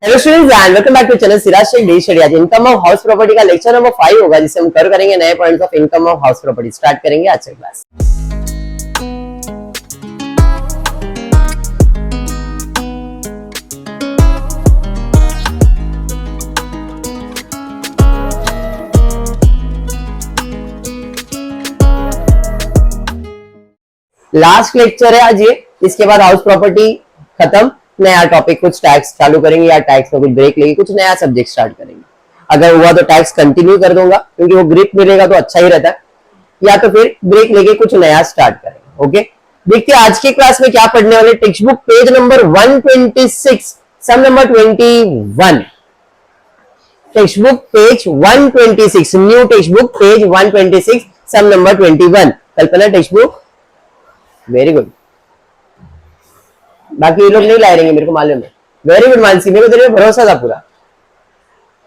Hello students and welcome back to channel Siraj Sheikh daily study. आज income of house property का lecture number 5 होगा, जिसे हम कवर करेंगे नए points of income of house property. Start करेंगे आज का क्लास। लास्ट लेक्चर है आज ये, इसके बाद हाउस प्रॉपर्टी खत्म, नया टॉपिक कुछ टैक्स चालू करेंगे या टैक्स में कुछ ब्रेक लेंगे, कुछ नया सब्जेक्ट स्टार्ट करेंगे। अगर हुआ तो टैक्स कंटिन्यू कर दूंगा क्योंकि वो ग्रिप मिलेगा तो अच्छा ही रहता है, या तो फिर ब्रेक लेके कुछ नया स्टार्ट करेंगे। ओके, देखते हैं आज की क्लास में क्या पढ़ने वाले। Text book page number 126 sum number 21। Text book page 126, new text book page 126 sum number 21। Kalpana text book, very good. बाकी ये लोग नहीं लाए रहेंगे, मेरे को मालूम है। वेरी गुड मानसी, मेरे को तेरे पे भरोसा था पूरा।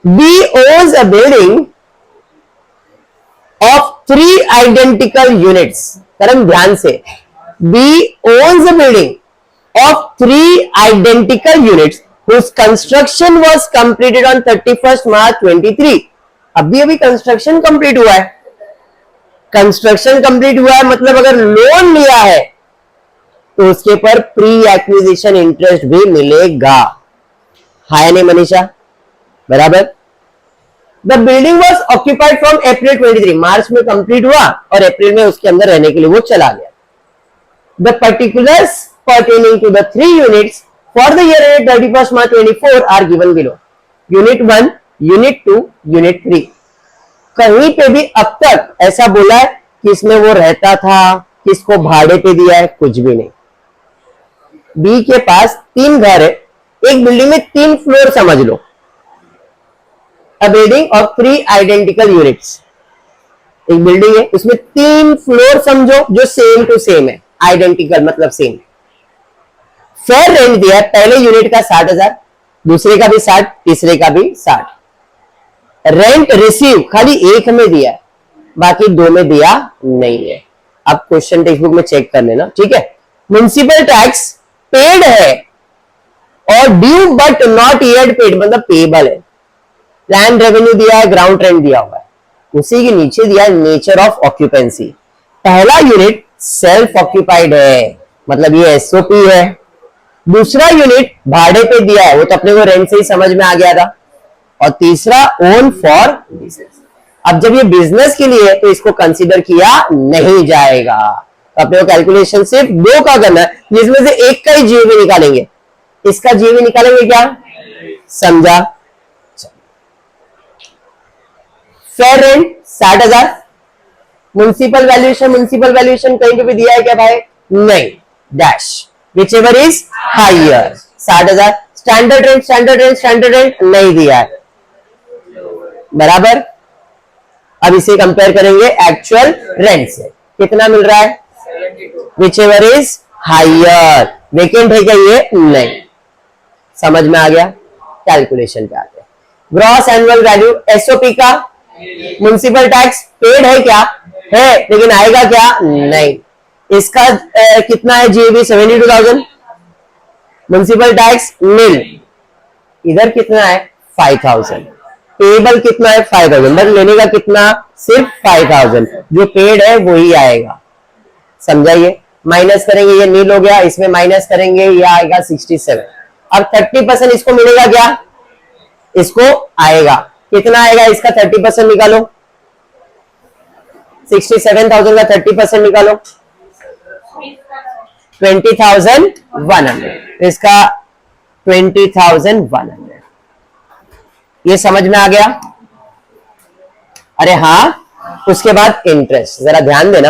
B owns a building of 3 identical units. करम ध्यान से, B owns a building of 3 identical units whose construction was completed on 31st March 23। अभी अभी कंस्ट्रक्शन कंप्लीट हुआ है। कंस्ट्रक्शन कंप्लीट हुआ है मतलब अगर लोन लिया है तो उसके पर प्री एक्विजिशन इंटरेस्ट भी मिलेगा। हाय नहीं मनीषा, बराबर। The building was occupied from April 23, मार्च में कंप्लीट हुआ और अप्रैल में उसके अंदर रहने के लिए वो चला गया। The particulars pertaining to the 3 units for the year ended 31st March 24 are given below. Unit 1, unit 2, unit 3। कहीं पे भी अब तक ऐसा बोला है कि इसमें वो रहता था, किसको भाड़े पे दिया है, कुछ भी नहीं। बी के पास 3 घर है, एक बिल्डिंग में 3 फ्लोर समझ लो। अ बिल्डिंग ऑफ 3 आइडेंटिकल यूनिट्स, एक बिल्डिंग है उसमें 3 फ्लोर समझो जो सेम टू सेम है, आइडेंटिकल मतलब सेम। फेयर रेंट दिया है, पहले यूनिट का 60,000, दूसरे का भी 60, तीसरे का भी 60। रेंट रिसीव खाली एक में दिया है, बाकी 2 में दिया नहीं है। अब क्वेश्चन टेक्स्ट बुक में चेक कर लेना, ठीक है। म्युनिसिपल टैक्स पेड है और due but not yet paid मतलब पेबल है। लैंड रेवेन्यू दिया है, ग्राउंड रेंट दिया हुआ है, उसी के नीचे दिया है नेचर ऑफ ऑक्यूपेंसी। पहला यूनिट सेल्फ ऑक्यूपाइड है मतलब ये एसओपी है। दूसरा यूनिट भाड़े पे दिया है, वो तो अपने को रेंट से ही समझ में आ गया था। और तीसरा ओन फॉर बिजनेस। अब जब ये बिजनेस के लिए है तो इसको कंसीडर किया नहीं जाएगा। तो अपने को कैलकुलेशन सिर्फ 2 का करना है, जिसमें से एक का ही जीवी निकालेंगे। इसका जीवी निकालेंगे क्या, समझा। Fair rent 60,000। म्युनिसिपल वैल्यूएशन कहीं पे भी दिया है क्या भाई, नहीं। Dash which ever is higher 60,000। Standard rent नहीं दिया है, बराबर। अब इसे कंपेयर करेंगे एक्चुअल रेंट से, कितना मिल रहा है, which ever is higher. Vacant है क्या ये, नहीं। समझ में आ गया। कैलकुलेशन पे आते हैं। ग्रॉस एनुअल वैल्यू एसओपी का म्युनिसिपल टैक्स पेड है क्या, है, लेकिन आएगा क्या, नहीं। इसका कितना है जीएबी 72,000। म्युनिसिपल टैक्स मिल, इधर कितना है 5,000। पेबल कितना है 5,000, बट लेने का कितना, सिर्फ 5,000। जो पेड है वही आएगा, समझाइए। माइनस करेंगे ये नील हो गया, इसमें माइनस करेंगे ये आएगा 67। अब 30% इसको मिलेगा क्या, इसको आएगा, कितना आएगा इसका 30% निकालो। 67,000 का 30% निकालो, 20,100। इसका 20,100। ये समझ में आ गया। अरे हाँ, उसके बाद इंटरेस्ट जरा ध्यान देना।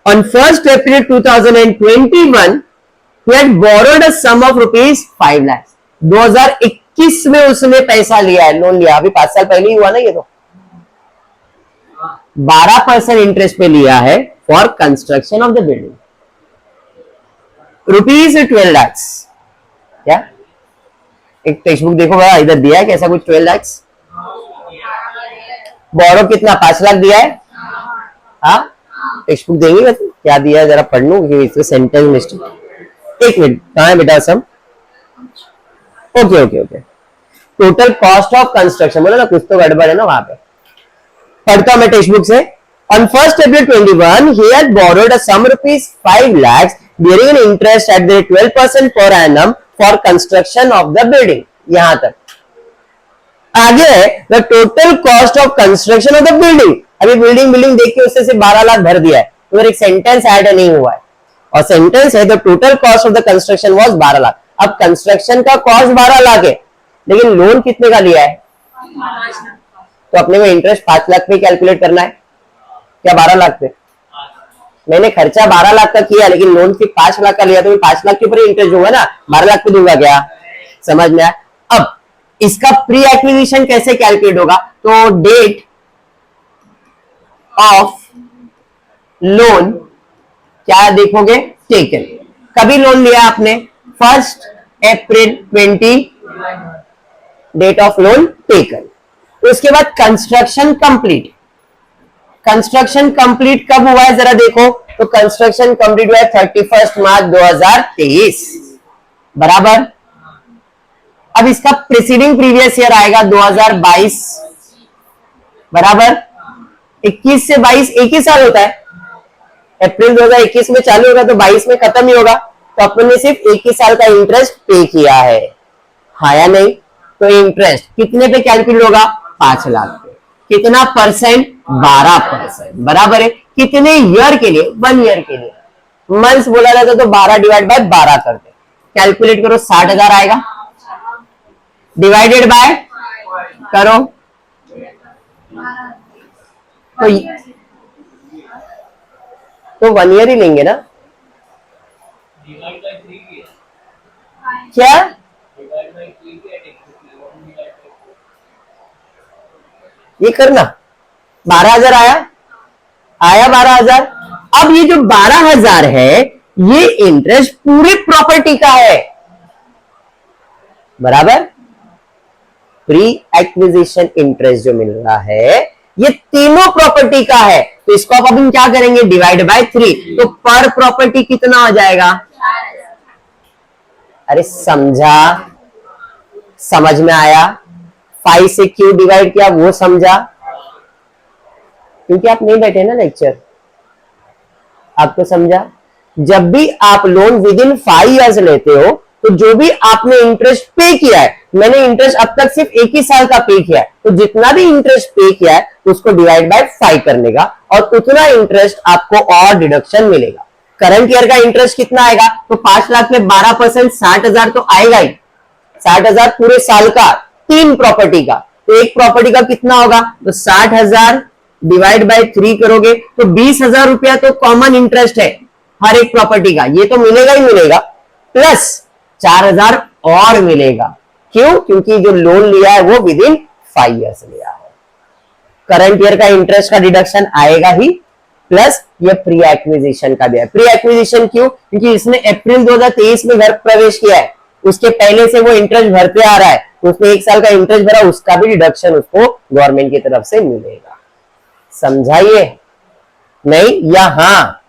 On 1st April 2021 he had borrowed a sum of rupees 5 lakhs। 2021 में उसने पैसा लिया है, लोन लिया, अभी 5 साल पहले ही हुआ ना ये तो। 12% इंटरेस्ट पे लिया है for construction of the building. Rupees 12 lakhs। क्या एक टेक्स्ट बुक देखो भाई, इधर दिया है कैसा कुछ 12 lakhs। बोरो कितना 5 लाख दिया है। हाँ, टेक्स्ट बुक देंगे वैसे क्या दिया है जरा पढ़ लूं, क्योंकि इसमें सेंटेंस मिस्टेक। एक मिनट, कहाँ है बेटा sum, okay okay okay, total cost of construction, बोलो ना कुछ तो गड़बड़ है ना वहां पे। पढ़ता हूं मैं टेक्स्ट बुक से। On 1st April 21, he had borrowed a sum rupees 5 lakhs bearing an interest at the 12% per annum for construction of the building. यहां तक आगे है the total cost of construction of the building। अभी building देख के उससे सिर्फ 12 लाख भर दिया है, तो एक सेंटेंस ऐड नहीं हुआ है, और सेंटेंस है the total cost of the construction was 12 lakh. अब कंस्ट्रक्शन का कॉस्ट 12 लाख है, लेकिन लोन कितने का लिया है, तो अपने को इंटरेस्ट 5 लाख पे कैलकुलेट करना है क्या 12 लाख पे? मैंने खर्चा 12 लाख का किया, लेकिन लोन सिर्फ 5 लाख का लिया, तो 5 लाख के ऊपर इंटरेस्ट दूंगा ना, 12 लाख पे दूंगा क्या? समझ में आया? अब इसका प्री एक्विजिशन कैसे कैलकुलेट होगा, तो डेट ऑफ लोन क्या देखोगे, टेकन। कभी लोन लिया आपने, 1 अप्रैल 20, डेट ऑफ लोन टेकन। उसके बाद कंस्ट्रक्शन कंप्लीट। कंस्ट्रक्शन कंप्लीट कब हुआ है जरा देखो, तो कंस्ट्रक्शन कंप्लीट हुआ है 31 मार्च 2023, बराबर। अब इसका प्रीसीडिंग प्रीवियस ईयर आएगा 2022, बराबर। 21 से 22 एक ही साल होता है, अप्रैल 2021 में चालू होगा तो 22 में खत्म ही होगा, तो अपन ने सिर्फ एक ही साल का इंटरेस्ट पे किया है, हाँ या नहीं? तो इंटरेस्ट कितने पे कैलकुलेट होगा, 5 लाख पे। कितना परसेंट, 12%, बराबर है। कितने ईयर के लिए, 1 ईयर के लिए। मंथ्स बोला जाता तो 12 डिवाइड बाय 12 करते, कैलकुलेट करो 60,000 आएगा, डिवाइडेड बाय करो तो 1 ईयर ही लेंगे ना, क्या? ये करना 12,000 आया 12,000। अब ये जो 12,000 है, ये इंटरेस्ट पूरी प्रॉपर्टी का है, बराबर। प्री एक्विजिशन इंटरेस्ट जो मिल रहा है, ये तीनों प्रॉपर्टी का है, तो इसको आप अभी क्या करेंगे, डिवाइड बाय 3, तो पर प्रॉपर्टी कितना हो जाएगा? अरे समझा, समझ में आया? 5 से क्यों डिवाइड किया वो समझा? क्योंकि आप नहीं बैठे ना लेक्चर, आपको समझा? जब भी आप लोन विद इन 5 इयर्स लेते हो, तो जो भी आपने इंटरेस्ट पे किया है, मैंने इंटरेस्ट अब तक सिर्फ एक ही साल का पे किया है, तो जितना भी इंटरेस्ट पे किया है उसको डिवाइड बाय 5 करने का, और उतना इंटरेस्ट आपको और डिडक्शन मिलेगा। करंट ईयर का इंटरेस्ट कितना आएगा, तो 5 लाख में 12% 60,000 तो आएगा ही, 60,000 पूरे साल का, 3 प्रॉपर्टी का, तो एक प्रॉपर्टी का कितना होगा, तो 60,000 डिवाइड बाय 3 करोगे तो 20,000 रुपया तो कॉमन इंटरेस्ट है हर एक प्रॉपर्टी का, ये तो मिलेगा ही मिलेगा, प्लस 4,000 और मिलेगा। क्यों? क्योंकि जो लोन लिया है वो विद इन 5 ईयर्स लिया है। करंट ईयर का इंटरेस्ट का डिडक्शन आएगा ही, प्लस ये प्री एक्विजिशन का भी है। प्री एक्विजिशन क्यों? क्योंकि इसने अप्रैल 2023 में घर प्रवेश किया है, उसके पहले से वो इंटरेस्ट भरते आ रहा है, तो उसने 1 साल का इंटरेस्ट भरा, उसका भी डिडक्शन उसको गवर्नमेंट की तरफ से मिलेगा। समझाइए नहीं या हाँ?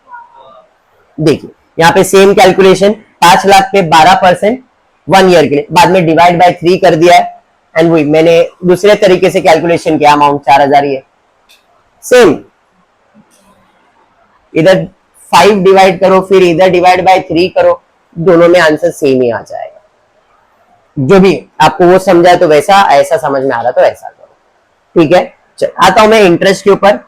देखिए यहाँ पे सेम कैलकुलेशन, 5 लाख पे 12% 1 ईयर के लिए, बाद में डिवाइड बाय 3 कर दिया है, एंड वही मैंने दूसरे तरीके से कैलकुलेशन किया, अमाउंट 4,000 ही है। सेम इधर 5 डिवाइड करो, फिर इधर डिवाइड बाय 3 करो, दोनों में आंसर सेम ही आ जाएगा। जो भी आपको वो समझाए तो वैसा, ऐसा समझ में आ रहा तो ऐसा करो, ठीक है। चल आता हूं मैं इंटरेस्ट के ऊपर।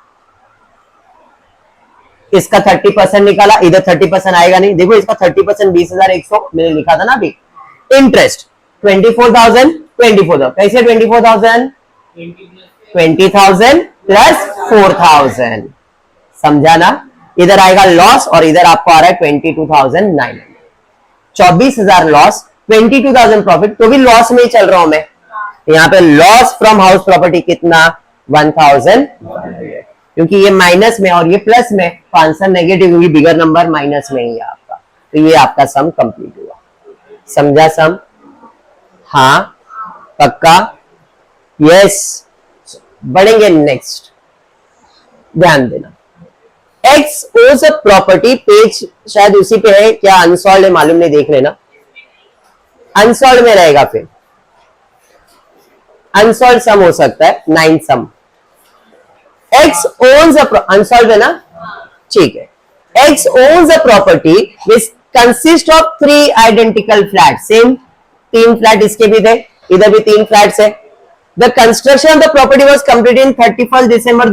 इसका 30% निकाला, इधर 30% आएगा नहीं, देखो इसका 30% 20,100 मैंने लिखा था ना अभी। इंटरेस्ट 24,000 कैसे 24,000? 20,000 प्लस 4,000, समझा ना? इधर आएगा लॉस और इधर आपको आ रहा है 22,900, 24,000 लॉस, 22,000 प्रॉफिट, तो भी लॉस में ही चल रहा हूं मैं। यहाँ पे लॉस फ्रॉम हाउस प्रॉपर्टी कितना, 1,000, क्योंकि ये माइनस में और ये प्लस में, तो आंसर नेगेटिव होगी, बिगर नंबर माइनस में ही है आपका, तो ये आपका सम कंप्लीट हुआ। समझा सम? हाँ पक्का? यस। बढ़ेंगे नेक्स्ट, ध्यान देना। एक्स ओज अ प्रॉपर्टी, पेज शायद उसी पे है क्या, अनसॉल्व है मालूम नहीं, देख लेना, अनसॉल्व में रहेगा फिर। अनसॉल्व सम हो सकता है 9 सम। X owns a अनसॉल्व है ना, ठीक है। X owns a property which consists of 3 identical flats, same 3 flat इसके भी थे, इधर भी 3 फ्लैट्स है। The construction of the property was completed in 31st December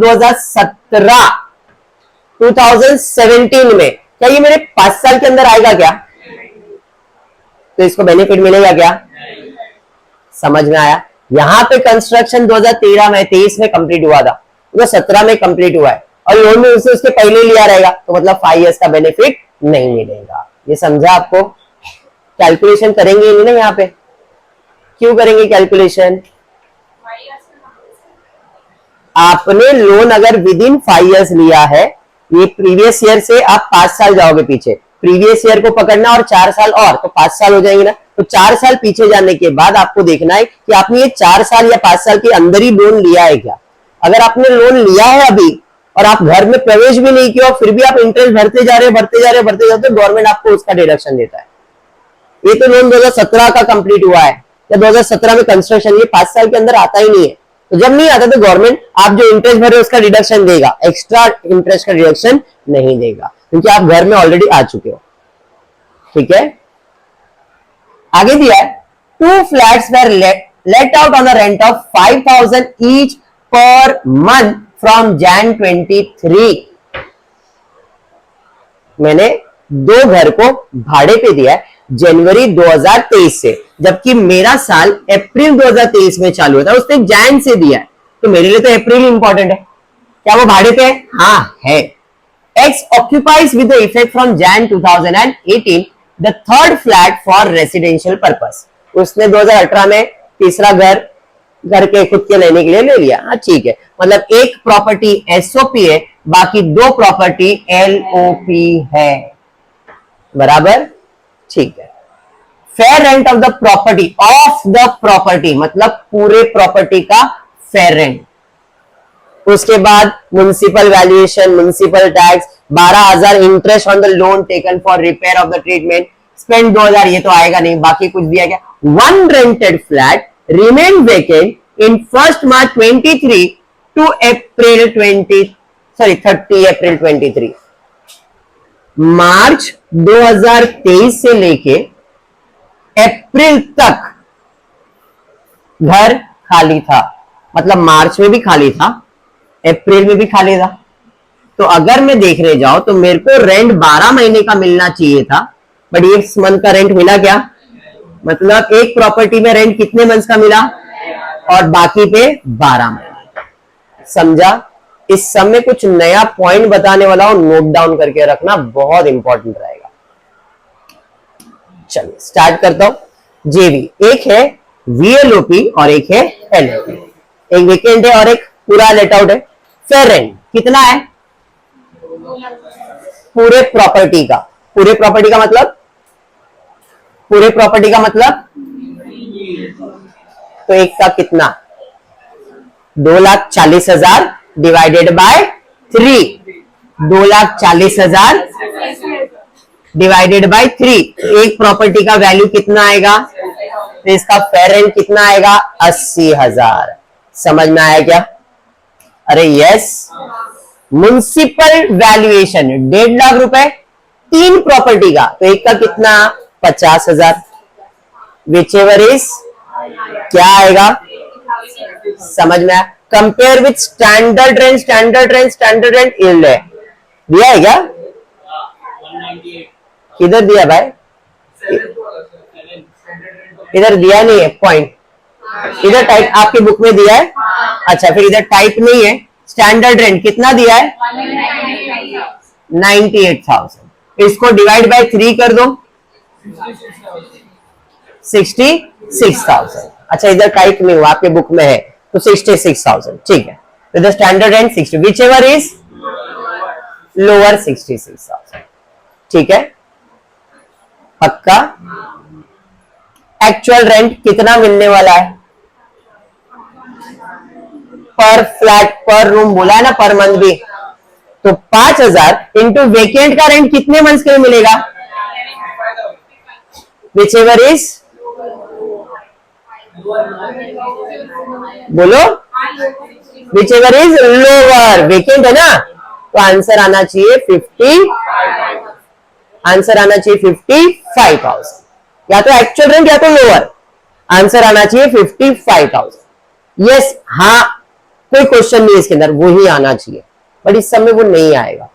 2017 में। क्या ये मेरे 5 साल के अंदर आएगा क्या? तो इसको बेनिफिट मिलेगा क्या? समझ में आया? यहां पे कंस्ट्रक्शन 2013 में 23 में कंप्लीट हुआ था, तो 17 में कंप्लीट हुआ है और लोन में उसे उसके पहले लिया रहेगा, तो मतलब 5 इयर्स का बेनिफिट नहीं मिलेगा। ये समझा आपको? कैलकुलेशन करेंगे नहीं ना यहाँ पे? क्यों करेंगे कैलकुलेशन? आपने लोन अगर विद इन 5 इयर्स लिया है, ये प्रीवियस ईयर से आप 5 साल जाओगे पीछे, प्रीवियस ईयर को पकड़ना और 4 साल और, तो 5 साल हो जाएंगे ना। तो 4 साल पीछे जाने के बाद आपको देखना है कि आपने ये 4 साल या 5 साल के अंदर ही लोन लिया है क्या। अगर आपने लोन लिया है अभी और आप घर में प्रवेश भी नहीं किया, फिर भी आप इंटरेस्ट भरते जा रहे तो गवर्नमेंट आपको उसका डिडक्शन देता है। ये तो लोन 2017 का कंप्लीट हुआ है या 2017 में कंस्ट्रक्शन, ये 5 साल के अंदर आता ही नहीं है। तो जब नहीं आता तो गवर्नमेंट आप जो इंटरेस्ट भरे उसका डिडक्शन देगा, एक्स्ट्रा इंटरेस्ट का डिडक्शन नहीं देगा, क्योंकि आप घर में ऑलरेडी आ चुके हो। ठीक है, आगे दिया है 2 flats were let out on the rent of 5,000 each per month from Jan 23। मैंने 2 घर को भाड़े पे दिया है जनवरी 2023 से, जबकि मेरा साल अप्रैल 2023 में चालू होता है, उसने जैन से दिया है, तो मेरे लिए तो अप्रैल इंपॉर्टेंट है। क्या वो भाड़े पे है? हाँ है। X occupies with the effect from Jan 2018 the third flat for residential purpose। उसने 2018 में तीसरा घर के खुद के लेने के लिए ले लिया। हाँ ठीक है, मतलब एक प्रॉपर्टी SOP है, बाकी 2 प्रॉपर्टी LOP है, बराबर? ठीक है। Fair rent of the property मतलब पूरे प्रॉपर्टी का फेयर रेंट। उसके बाद municipal valuation, municipal tax, 12,000 interest on the loan taken for repair of the treatment, spend 2,000, ये तो आएगा नहीं, बाकी कुछ दिया गया। 1 rented flat remain vacant in 1 March 23 to 30 April 23। मार्च 2023 से लेके अप्रैल तक घर खाली था, मतलब मार्च में भी खाली था, अप्रैल में भी खाली था। तो अगर मैं देखने जाऊं तो मेरे को रेंट 12 महीने का मिलना चाहिए था, बट ये मंथ का रेंट मिला क्या? मतलब एक प्रॉपर्टी में रेंट कितने मंथ का मिला और बाकी पे 12 महीने। समझा? इस सब में कुछ नया पॉइंट बताने वाला हूं, नोट डाउन करके रखना, बहुत इंपॉर्टेंट रहेगा। चलिए स्टार्ट करता हूं। जेवी एक है, VLOP और एक है LOP, एक वेकेंट है और एक पूरा लेट आउट है। फेयर रेंट कितना है? पूरे प्रॉपर्टी का मतलब तो एक का कितना? 2,40,000 डिवाइडेड बाय 3, 2,40,000 डिवाइडेड बाय 3, एक प्रॉपर्टी का वैल्यू कितना आएगा? तो इसका फेयर रेंट कितना आएगा? 80,000। समझ में आया क्या? अरे यस। म्युनिसिपल वैल्यूएशन 1.5 लाख रुपए 3 प्रॉपर्टी का, तो एक का कितना? 50,000। विच एवर इज क्या आएगा? समझ में आया? Compare with standard rent yield है, दिया है क्या? किधर दिया भाई? इधर दिया नहीं है पॉइंट, इधर टाइप आपकी बुक में दिया है। अच्छा, फिर इधर टाइप नहीं है। स्टैंडर्ड रेंट कितना दिया है? 98,000। इसको डिवाइड बाय 3 कर दो, 66,000। अच्छा, इधर टाइप नहीं हुआ, आपके बुक में है, तो 66,000। ठीक है, तो the standard rent 60, which ever is lower 66,000। ठीक है, पक्का? एक्चुअल रेंट कितना मिलने वाला है? पर फ्लैट, पर रूम बोला है ना, पर मंथ भी, तो 5,000 इंटू वेकेंट का रेंट कितने मंथ के लिए मिलेगा? विच एवर इज बोलो, which ever is lower, vacant है ना, तो आंसर आना चाहिए 50, आंसर आना चाहिए 55,000, या तो एक्चुअल रेंट या तो लोअर, आंसर आना चाहिए 55,000। यस, हाँ, कोई क्वेश्चन नहीं इसके अंदर, वो ही आना चाहिए, बट इस समय वो नहीं आएगा,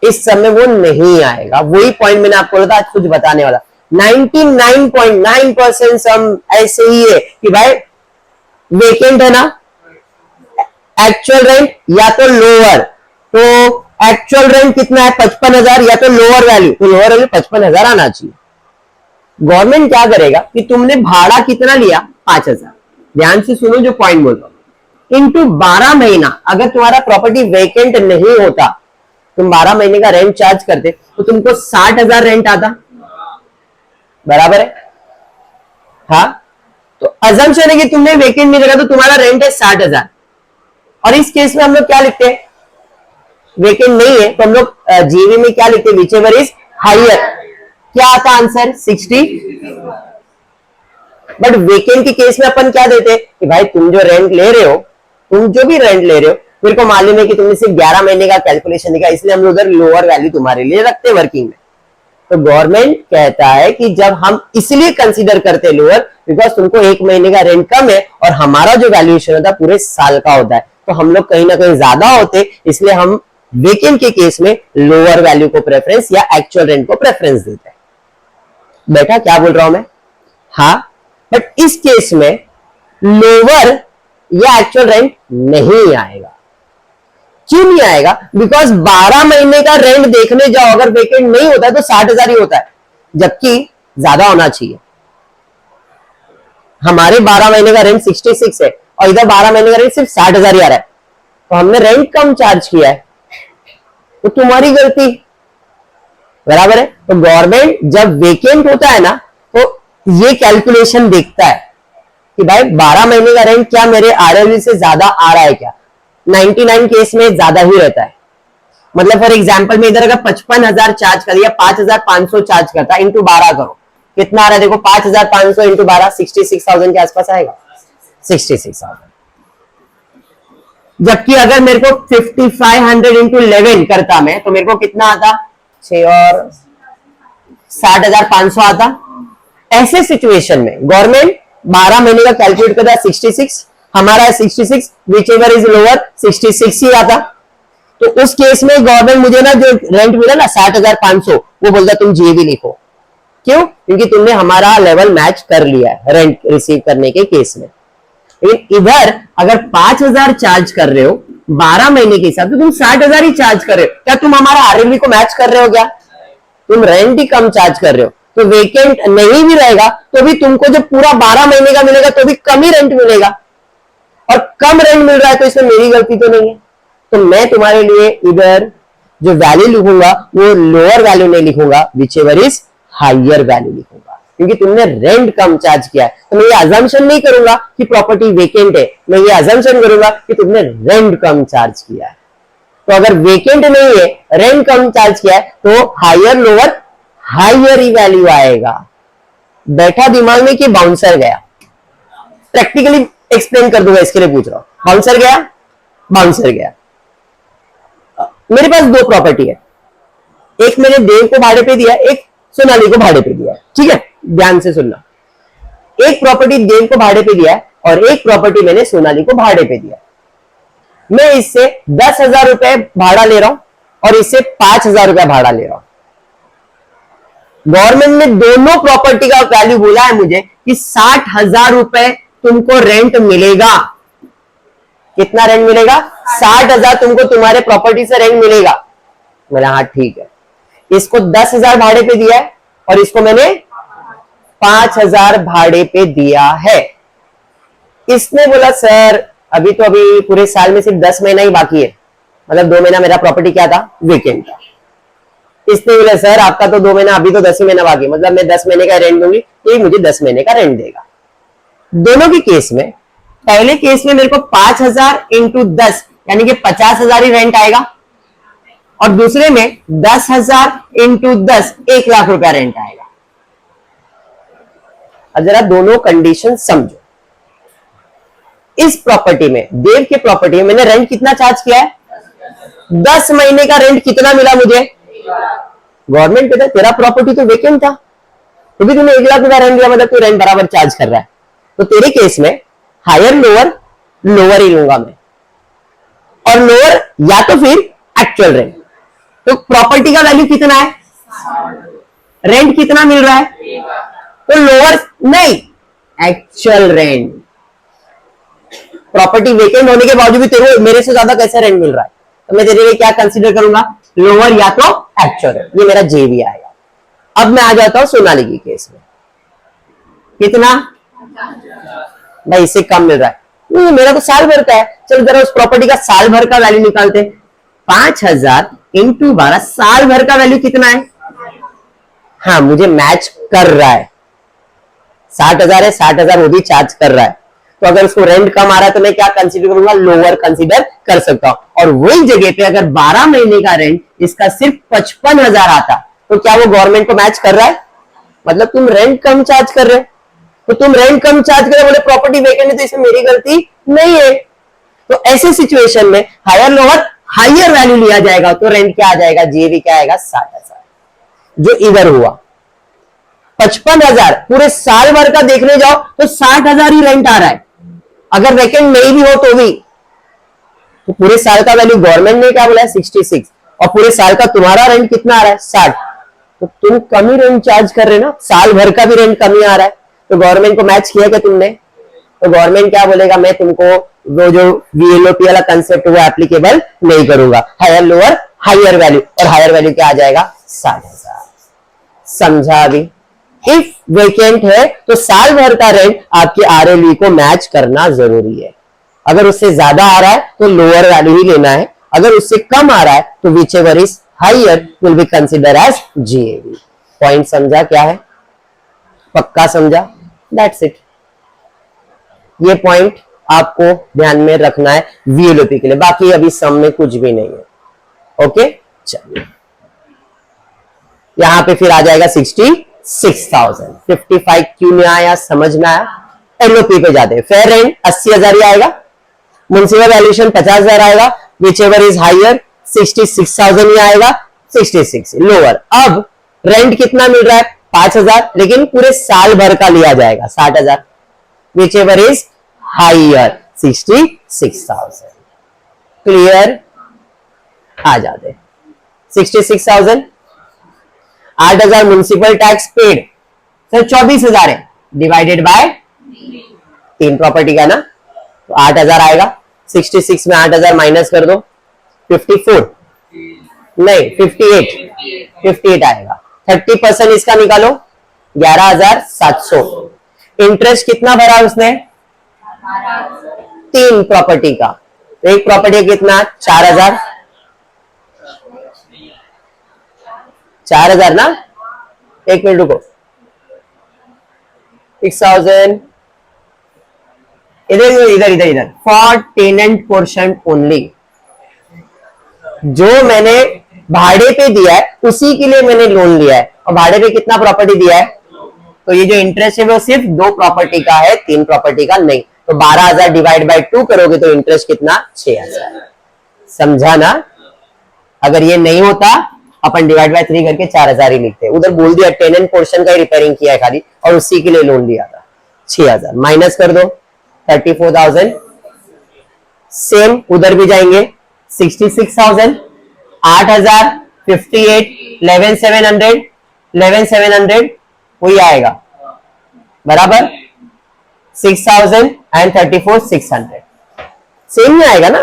इस समय वो नहीं आएगा। वही पॉइंट मैंने आपको बोला था, आज कुछ बताने वाला। 99.9% सम ऐसे ही है कि भाई वेकेंट है ना, एक्चुअल रेंट या तो लोअर, तो एक्चुअल रेंट कितना है 55,000, या तो लोअर वैल्यू, तो लोअर वैल्यू 55,000 आना चाहिए। गवर्नमेंट क्या करेगा कि तुमने भाड़ा कितना लिया 5,000, ध्यान से सुनो जो पॉइंट बोल रहा हूं, इंटू 12 महीना, अगर तुम्हारा प्रॉपर्टी वेकेंट नहीं होता, तुम 12 महीने का रेंट चार्ज करते तो तुमको 60,000 रेंट आता, बराबर है, हाँ, तो अजम्पशन है कि तुमने वेकेंट नहीं रखा तो तुम्हारा रेंट है 60,000, और इस केस में हम लोग क्या लिखते हैं, वेकेंट नहीं है तो हम लोग जीवी में क्या लिखते हैं, विच एवर इज हायर, क्या आता आंसर 60। बट वेकेंट के केस में अपन क्या देते हैं कि भाई तुम जो रेंट ले रहे हो, तुम जो भी रेंट ले रहे हो, मेरे को मालूम है कि तुमने सिर्फ 11 महीने का कैलकुलेशन दिखा, इसलिए हम लोग उधर लोअर वैल्यू तुम्हारे लिए रखते हैं वर्किंग में। तो गवर्नमेंट कहता है कि जब हम इसलिए कंसीडर करते हैं लोअर, बिकॉज तुमको 1 महीने का रेंट कम है और हमारा जो वैल्यूएशन होता है पूरे साल का होता है, तो हम लोग कहीं ना कहीं ज्यादा होते, इसलिए हम वेकेंट के केस में लोअर वैल्यू को प्रेफरेंस या एक्चुअल रेंट को प्रेफरेंस देते हैं। बेटा क्या बोल रहा हूं मैं, हाँ, बट इस केस में लोअर या एक्चुअल रेंट नहीं आएगा। क्यों नहीं आएगा, बिकॉज 12 महीने का रेंट देखने जाओ, अगर वेकेंट नहीं होता है तो 60,000 ही होता है, जबकि ज्यादा होना चाहिए। हमारे 12 महीने का रेंट 66 है और इधर 12 महीने का रेंट सिर्फ 60,000 ही आ रहा है, तो हमने रेंट कम चार्ज किया है, तो तुम्हारी गलती, बराबर है। तो गवर्नमेंट जब वेकेंट होता है ना, तो ये कैलकुलेशन देखता है कि भाई 12 महीने का रेंट क्या मेरे आरएलवी से ज्यादा आ रहा है क्या, 99 केस में ज्यादा ही रहता है। मतलब फॉर एग्जांपल में इधर अगर 55,000 चार्ज कर दिया, 5,500 चार्ज करता, इंटू 12 करो, कितना आ रहा है देखो, 5,500 इंटू 12 66,000 के आसपास आएगा, 66,000। जबकि अगर मेरे को 5500 इंटू 11 करता मैं, तो मेरे को कितना आता, 6 और 60,500 आता। ऐसे सिचुएशन में गवर्नमेंट 12 महीने का कैलकुलेट करता है 66, हमारा है 66, विच एवर इज लोअर 66 ही आता। तो उस केस में गवर्नमेंट मुझे ना जो रेंट मिला ना 60,500, वो बोलता तुम जीवी लिखो, क्यों, क्योंकि तुमने हमारा लेवल मैच कर लिया है रेंट रिसीव करने के केस में। लेकिन इधर अगर 5,000 चार्ज कर रहे हो 12 महीने के हिसाब से, तुम 60,000 ही चार्ज कर रहे हो, क्या तुम हमारा आरएलवी को मैच कर रहे हो क्या, तुम रेंट ही कम चार्ज कर रहे हो। तो वेकेंट नहीं भी रहेगा तो भी तुमको जब पूरा 12 महीने का मिलेगा तो भी कम ही रेंट मिलेगा, और कम रेंट मिल रहा है तो इसमें मेरी गलती तो नहीं है। तो मैं तुम्हारे लिए इधर जो वैल्यू लिखूंगा वो लोअर वैल्यू नहीं लिखूंगा, whichever is higher value लिखूंगा, क्योंकि तुमने रेंट कम चार्ज किया है। तो मैं ये अजम्पशन नहीं करूंगा कि प्रॉपर्टी वेकेंट है, मैं ये अजम्पशन करूंगा कि तुमने रेंट कम चार्ज किया है। तो अगर वेकेंट नहीं है, रेंट कम चार्ज किया है, तो हायर लोअर हायर ही वैल्यू आएगा। बैठा दिमाग में कि बाउंसर गया, प्रैक्टिकली एक्सप्लेन कर दूंगा, इसके लिए पूछ रहा हूं, बाउंसर गया, बाउंसर गया। मेरे पास 2 प्रॉपर्टी है, एक मैंने देव को भाड़े पे दिया, एक सोनाली को भाड़े पे दिया, ठीक है, ध्यान से सुनना। एक प्रॉपर्टी देव को भाड़े पे दिया और एक प्रॉपर्टी मैंने सोनाली को भाड़े पे दिया। मैं इससे 10,000 रुपए भाड़ा ले रहा हूं और इससे 5,000 रुपए भाड़ा ले रहा हूं। गवर्नमेंट ने दोनों प्रॉपर्टी का वैल्यू बोला है मुझे कि 60,000 रुपए तुमको रेंट मिलेगा। कितना रेंट मिलेगा, 60,000 तुमको तुम्हारे प्रॉपर्टी से रेंट मिलेगा। बोला हाँ ठीक है। इसको 10,000 भाड़े पे दिया है और इसको मैंने 5,000 भाड़े पे दिया है। इसने बोला सर अभी पूरे साल में सिर्फ 10 महीना ही बाकी है, मतलब 2 महीना मेरा प्रॉपर्टी क्या था, वेकेंट था। इसने बोला सर आपका तो 2 महीना, अभी तो 10 ही महीना बाकी, मतलब मैं 10 महीने का रेंट दूंगी, तो मुझे 10 महीने का रेंट देगा। दोनों के केस में, पहले केस में मेरे को 5,000 इंटू 10 यानी कि 50,000 ही रेंट आएगा, और दूसरे में 10,000 इंटू 10 1 लाख रुपया रेंट आएगा। अब जरा दोनों कंडीशन समझो। इस प्रॉपर्टी में, देव के प्रॉपर्टी में मैंने रेंट कितना चार्ज किया है? 10 महीने का रेंट कितना मिला मुझे? गवर्नमेंट कहता है तेरा प्रॉपर्टी तो वेकेंट था, तो भी तूने 1 लाख रुपया रेंट दिया, मतलब तू रेंट बराबर चार्ज कर रहा है। तो तेरे केस में हायर लोअर, लोअर ही लूंगा मैं, और लोअर या तो फिर एक्चुअल रेंट। तो प्रॉपर्टी का वैल्यू कितना है? रेंट कितना मिल रहा है? तो लोअर नहीं, एक्चुअल रेंट। प्रॉपर्टी वेकेंट होने के बावजूद भी तेरे को मेरे से ज्यादा कैसे रेंट मिल रहा है, तो मैं तेरे लिए क्या कंसीडर करूंगा? लोअर या तो एक्चुअल रेंट। ये मेरा जेवी आएगा। अब मैं आ जाता हूं सोनाली की केस में। कितना भाई? इससे कम मिल रहा है। नहीं, मेरा तो साल भर का है। चल जरा उस प्रॉपर्टी का साल भर का वैल्यू निकालते। 5000 इंटू 12, साल भर का वैल्यू कितना है? हाँ, मुझे मैच कर रहा है। 60,000 है, 60,000 वो भी चार्ज कर रहा है। तो अगर उसको रेंट कम आ रहा है तो मैं क्या कंसीडर करूंगा? लोअर कंसीडर कर सकता हूं। और वही जगह पे अगर 12 महीने का रेंट इसका सिर्फ 55,000 आता, तो क्या वो गवर्नमेंट को मैच कर रहा है? मतलब तुम रेंट कम चार्ज कर रहे हो, तो तुम रेंट कम चार्ज कर रहे हो, बोले प्रॉपर्टी वेकेंट है तो इसमें मेरी गलती नहीं है। तो ऐसे सिचुएशन में हायर लोअर हायर वैल्यू लिया जाएगा, तो रेंट क्या आ जाएगा? जेवी क्या आएगा? 60,000। जो इधर हुआ 55,000, पूरे साल भर का देखने जाओ तो 60,000 ही रेंट आ रहा है। अगर वेकेंट नहीं भी हो तो भी, तो पूरे साल का वैल्यू गवर्नमेंट ने क्या बोला है? 66, और पूरे साल का तुम्हारा रेंट कितना आ रहा है? 60। तो तुम कम ही रेंट चार्ज कर रहे ना, साल भर का भी रेंट कम ही आ रहा है। तो गवर्नमेंट को मैच किया क्या तुमने? तो गवर्नमेंट क्या बोलेगा? मैं तुमको वो जो वीएलओपी वाला कंसेप्ट वो एप्लीकेबल नहीं करूंगा। हायर लोअर हायर वैल्यू, और हायर वैल्यू क्या आ जाएगा? 60,000। समझा अभी? इफ वेकेंट है तो साल भर का रेंट आपके आरएलई को मैच करना जरूरी है। अगर उससे ज्यादा आ रहा है तो लोअर वैल्यू ही लेना है, अगर उससे कम आ रहा है तो whichever is higher will be consider as GAV. Point समझा क्या है? पक्का समझा? That's it. ये पॉइंट आपको ध्यान में रखना है वीएलओपी के लिए, बाकी अभी सम में कुछ भी नहीं है। ओके, चलिए यहां पे फिर आ जाएगा 66,000। 55 क्यों नहीं आया? समझ में आया? एलओपी पे जाते हैं। फेयर रेंट 80,000 ही आएगा, म्युनिसिपल वैल्यूएशन 50,000 आएगा, विच एवर इज हायर 66,000 ही आएगा, 66 लोअर। अब रेंट कितना मिल रहा है? 5,000, लेकिन पूरे साल भर का लिया जाएगा 60,000, whichever is higher 66,000। Clear? आ जाते 66,000। 8,000 म्युनिसिपल टैक्स पेड, सर 24,000 है, डिवाइडेड बाय 3 प्रॉपर्टी का ना, तो 8,000 आएगा। 66 में 8,000 माइनस कर दो, 54 नहीं 58 आएगा। 30% इसका निकालो, 11,700। इंटरेस्ट कितना भरा उसने? 3 प्रॉपर्टी का, तो एक प्रॉपर्टी कितना? 4,000। 4,000 ना, एक मिनट रुको, 6,000 इधर फॉर टेनेंट पोर्शन ओनली। जो मैंने भाड़े पे दिया है उसी के लिए मैंने लोन लिया है, और भाड़े पे कितना प्रॉपर्टी दिया है? तो ये जो इंटरेस्ट है वो सिर्फ 2 प्रॉपर्टी का है, 3 प्रॉपर्टी का नहीं। तो 12,000 डिवाइड बाय 2 करोगे तो इंटरेस्ट कितना? 6,000। समझा ना? अगर ये नहीं होता अपन डिवाइड बाय 3 करके 4,000 ही लिखते। उधर बोल दिया टेनेंट पोर्शन का ही रिपेयरिंग किया है खाली, और उसी के लिए लोन लिया था। 6,000 माइनस कर दो, 34,000। सेम उधर भी जाएंगे, 66,000, 8,000, 58, 11,700 वही आएगा बराबर 6,000 एंड 34,600। सेम ही आएगा ना?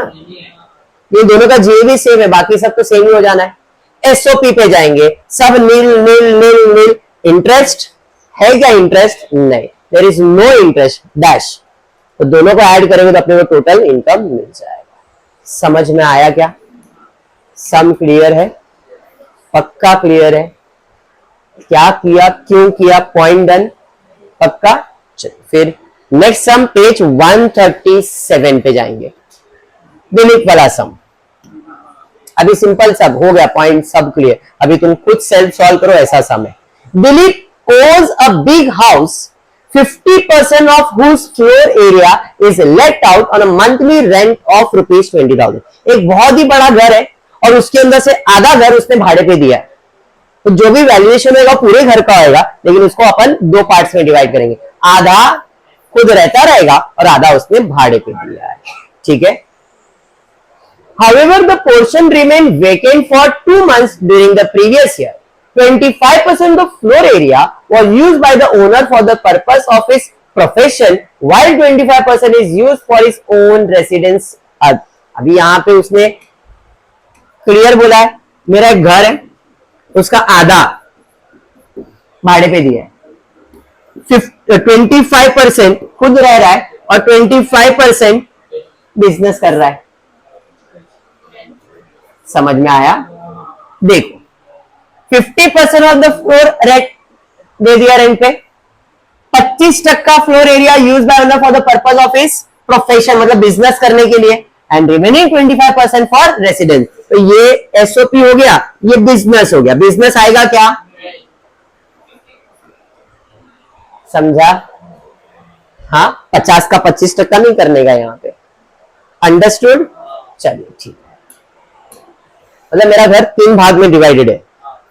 ये दोनों का जीए भी सेम है, बाकी सब तो सेम ही हो जाना है। एसओपी पे जाएंगे, सब नील नील नील नील। इंटरेस्ट है क्या? इंटरेस्ट नहीं, there is no interest dash. तो दोनों को ऐड करेंगे तो अपने को टोटल इनकम मिल जाएगा। समझ में आया क्या? सम क्लियर है? पक्का क्लियर है? क्या किया, क्यों किया, पॉइंट डन, पक्का। चलिए फिर नेक्स्ट सम पेज 137 पे जाएंगे, डिलीट वाला सम। अभी सिंपल सब हो गया, पॉइंट सब क्लियर। अभी तुम खुद सेल्फ सॉल्व करो, ऐसा सम है। दिलीप ओज a big house 50% of whose floor area is let out on a monthly rent of ₹20,000. एक बहुत ही बड़ा घर है और उसके अंदर से आधा घर उसने भाड़े पे दिया है, तो जो भी वैल्यूएशन होगा पूरे घर का होगा, लेकिन उसको अपन दो पार्ट्स में डिवाइड करेंगे, आधा खुद रहता रहेगा और आधा उसने भाड़े पे दिया है, ठीक है। However, the portion remained vacant for 2 months during the previous year. 25% of floor area was used by the owner for the purpose of his profession, while 25% is used for his own residence. अभी यहाँ पे उसने clear बोला है, मेरा एक घर है, उसका आधा भाड़े पे दिया है, 25% खुद रह रहा है और 25% बिजनेस कर रहा है। समझ में आया? देखो 50% ऑफ द फ्लोर रेंट दे दिया रेंट पे, 25% floor area use by owner for the purpose of his profession, मतलब बिजनेस करने के लिए, एंड रिमेनिंग 25% फॉर रेसिडेंस। तो ये एसओपी हो गया, ये बिजनेस हो गया। बिजनेस आएगा क्या? समझा? हाँ, 50 का 25% नहीं करने का यहाँ पे। अंडरस्टूड? चलिए ठीक है। मतलब मेरा घर 3 भाग में डिवाइडेड है,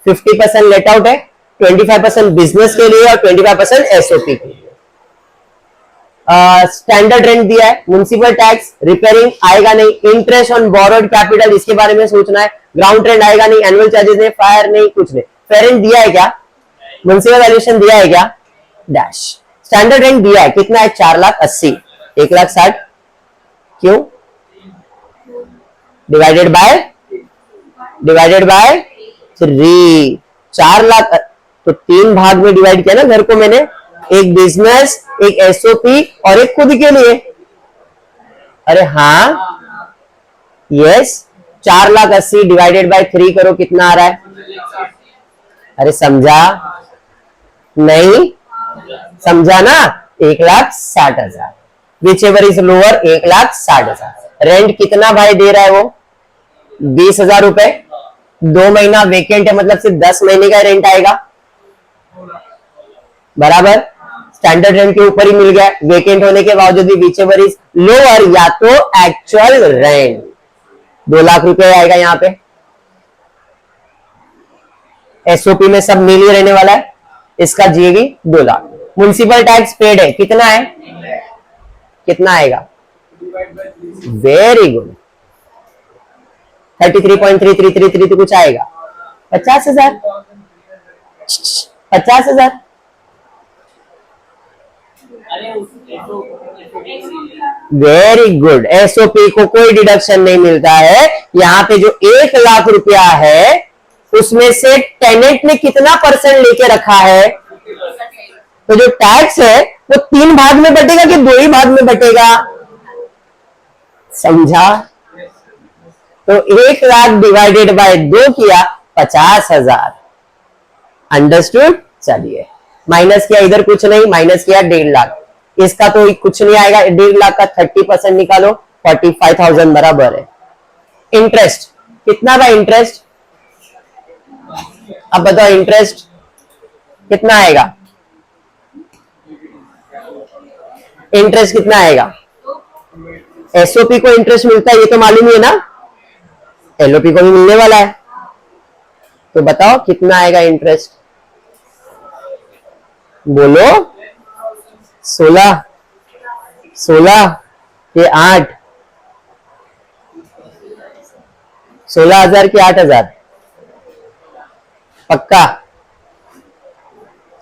50% लेट आउट है, 25% बिजनेस के लिए और 25% एसओपी के लिए। स्टैंडर्ड रेंट दिया है, म्युनिसिपल टैक्स, रिपेयरिंग आएगा नहीं, इंटरेस्ट ऑन बोरोड कैपिटल इसके बारे में सोचना है, ग्राउंड रेंट आएगा नहीं, एनुअल चार्जेस नहीं, फायर नहीं, कुछ नहीं। फेयर रेंट दिया है क्या? म्युनिसिपल वैल्यूएशन दिया है क्या? डैश। स्टैंडर्ड रेंट दिया है, कितना है? 4,80,000, 1,60,000, क्यों? डिवाइडेड बाय 3, 4 लाख, तो 3 भाग में डिवाइड किया ना घर को मैंने, एक बिजनेस, एक एसओपी और एक खुद के लिए। अरे हाँ, यस, 4,80,000 डिवाइडेड बाय 3 करो, कितना आ रहा है? अरे समझा नहीं? समझा ना? 1,60,000, which ever is lower, 1,60,000। Rent कितना भाई दे रहा है वो? 20,000 रुपए। 2 महीना वेकेंट है, मतलब सिर्फ 10 महीने का रेंट आएगा, बराबर। स्टैंडर्ड रेंट के ऊपर ही मिल गया, वेकेंट होने के बावजूद भी विच एवर इज लोअर, या तो एक्चुअल रेंट 2 लाख रुपए आएगा यहाँ पे। एसओपी में सब मिल ही रहने वाला है, इसका GAV 2 lakh. Municipal tax paid है, कितना है? कितना आएगा? वेरी गुड, 33.3333 तो कुछ आएगा, 50,000। 50,000 वेरी गुड। एसओपी को कोई डिडक्शन नहीं मिलता है। यहाँ पे जो 1 लाख रुपया है उसमें से टेनेंट ने कितना परसेंट लेके रखा है? तो जो टैक्स है वो 3 भाग में बटेगा कि 2 ही भाग में बटेगा? समझा? तो 1 लाख डिवाइडेड बाय 2 किया, 50,000। अंडरस्टूड? चलिए, माइनस किया, इधर कुछ नहीं, माइनस किया 1.5 लाख, इसका तो कुछ नहीं आएगा। 1.5 लाख का 30% निकालो, 45,000 बराबर है। इंटरेस्ट कितना भाई? इंटरेस्ट अब बताओ, इंटरेस्ट कितना आएगा? इंटरेस्ट कितना आएगा? एसओपी को इंटरेस्ट मिलता है, ये तो मालूम ही है ना, एलओपी को भी मिलने वाला है, तो बताओ कितना आएगा इंटरेस्ट? बोलो। 16 के 8, 16,000 के 8,000 पक्का?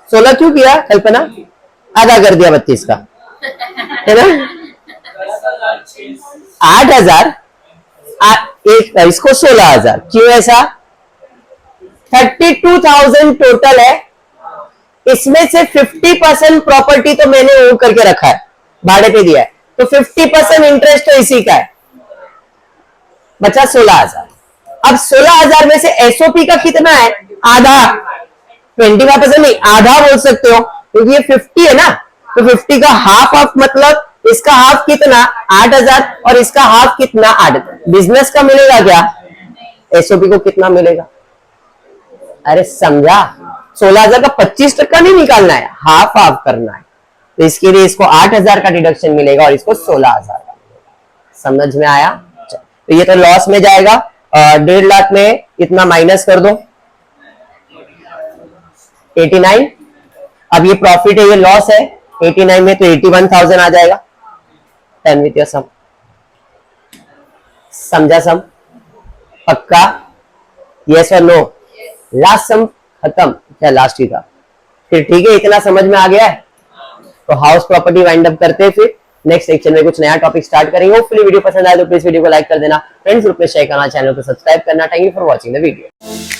16 क्यों किया कल्पना? आधा कर दिया 32 का, है ना? 8,000 एक, इसको 16,000, क्यों ऐसा? 32,000 टोटल है, इसमें से 50% प्रॉपर्टी तो मैंने ओन करके रखा है, भाड़े पे दिया है, तो 50% इंटरेस्ट तो इसी का है, बचा 16,000। अब 16,000 में से एसओपी का कितना है? आधा। 25% नहीं, आधा बोल सकते हो, क्योंकि ये 50 है ना, तो 50 का हाफ मतलब इसका हाफ कितना? 8,000, और इसका हाफ कितना? 8,000। बिजनेस का मिलेगा क्या? एसओपी को कितना मिलेगा? अरे समझा? 16,000 का 25% नहीं निकालना है, हाफ हाफ करना है। तो इसके लिए इसको 8,000 का डिडक्शन मिलेगा और इसको 16,000 का। समझ में आया? तो ये तो लॉस में जाएगा। 1.5 लाख में इतना माइनस कर दो 89। अब ये प्रॉफिट है, ये लॉस है। 89 में तो 81,000 आ जाएगा। 10 विथ योर सम। समझा सम? पक्का? यस और नो? लास्ट सम खत्म क्या? लास्ट ही था। फिर ठीक है, इतना समझ में आ गया है। तो हाउस प्रॉपर्टी वाइंड अप करते हैं, फिर नेक्स्ट सेक्शन में कुछ नया टॉपिक स्टार्ट करेंगे। होपफुली वीडियो पसंद आए तो प्लीज वीडियो को लाइक कर देना, फ्रेंड्स ग्रुप में शेयर करना, चैनल को सब्सक्राइब करना। Thank you for watching the video.